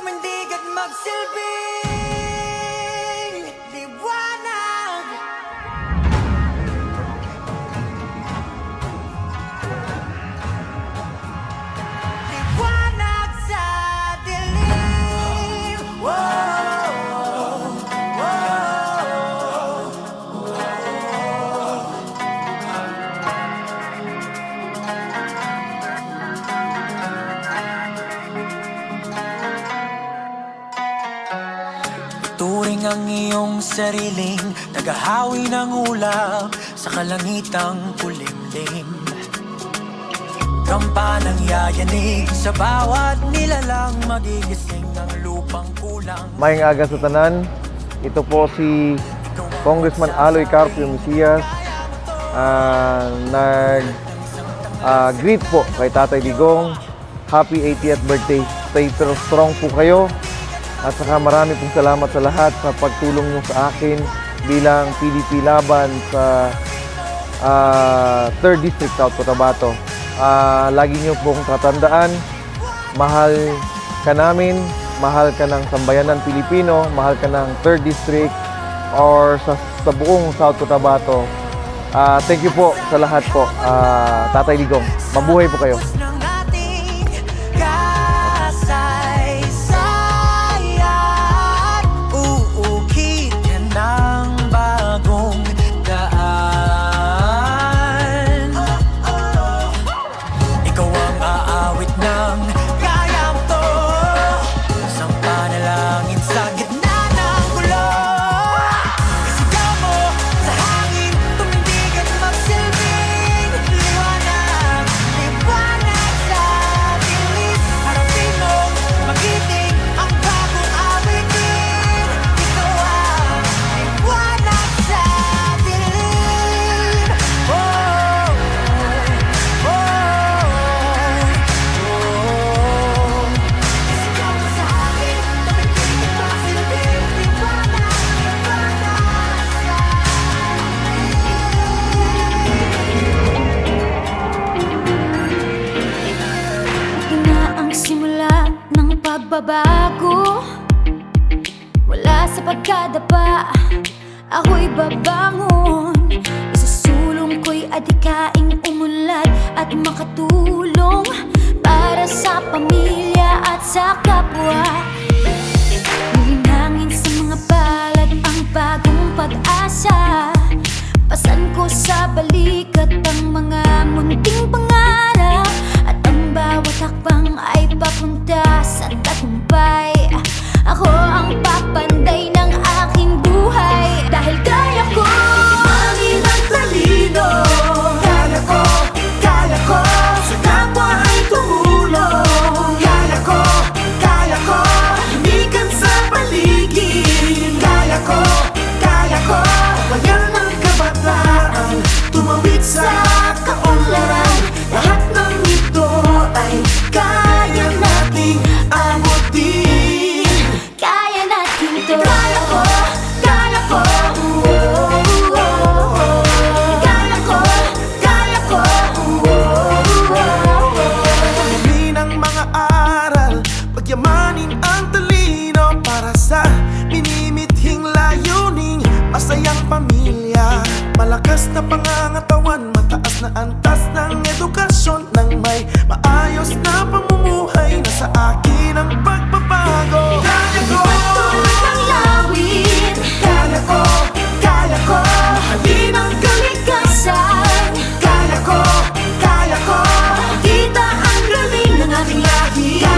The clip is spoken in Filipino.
tumindig at magsilbing liwanag. Liwanag sa dilim. Whoa, whoa. Turing ang iyong sariling naghahawi ng ulap sa kalangitang kulimlim. Kampanang yayanig sa bawat nilalang magigising ng lupang kulang. Maayong aga sa tanan. Ito po si Congressman Aloy Carpio Mesias. Greet po kay Tatay Digong. Happy 80th birthday. Stay strong po kayo. At saka marami pong salamat sa lahat sa pagtulong nyo sa akin bilang PDP laban sa 3rd District South Cotabato. Lagi nyo pong tatandaan, mahal ka namin, mahal ka ng sambayanan Pilipino, mahal ka ng 3rd District or sa buong South Cotabato. Thank you po sa lahat po, Tatay Digong. Mabuhay po kayo. Babago, wala sa pagkadapa, ako'y babangon. Isusulong ko'y adikaing umunlad at makatulong para sa pamilya at sa kapwa. Nilinangin sa mga palad ang bagong pag-asa. Pasan ko sa balikat ang mga munting pangarap, at ang bawat hakbang ay papunta sa tagumpay. Ako ang papanday ng aking buhay, dahil kaya ko maging ang talino. Kaya ko sa kapwa ay tumulong. Kaya ko lumikan sa paligid. Kaya ko bayan ng kabataan, tumawid sa kaunlaran. Lahat ng ito ay kaya nating abutin. Kaya natin to. Kaya ko Kaya ko Pagyamin ang mga aral, pagyamanin ang talino para sa minimithing layuning masayang pamilya. Malakas na pangangatawan, mataas na antas ng edukasyon, nang may maayos na pamumuhay na sa akin ang pagbabago. Kaya ko ng lawin. Kaya ko Mahalin ang kalikasan. Kaya ko Kita ang galing ng ating lahi.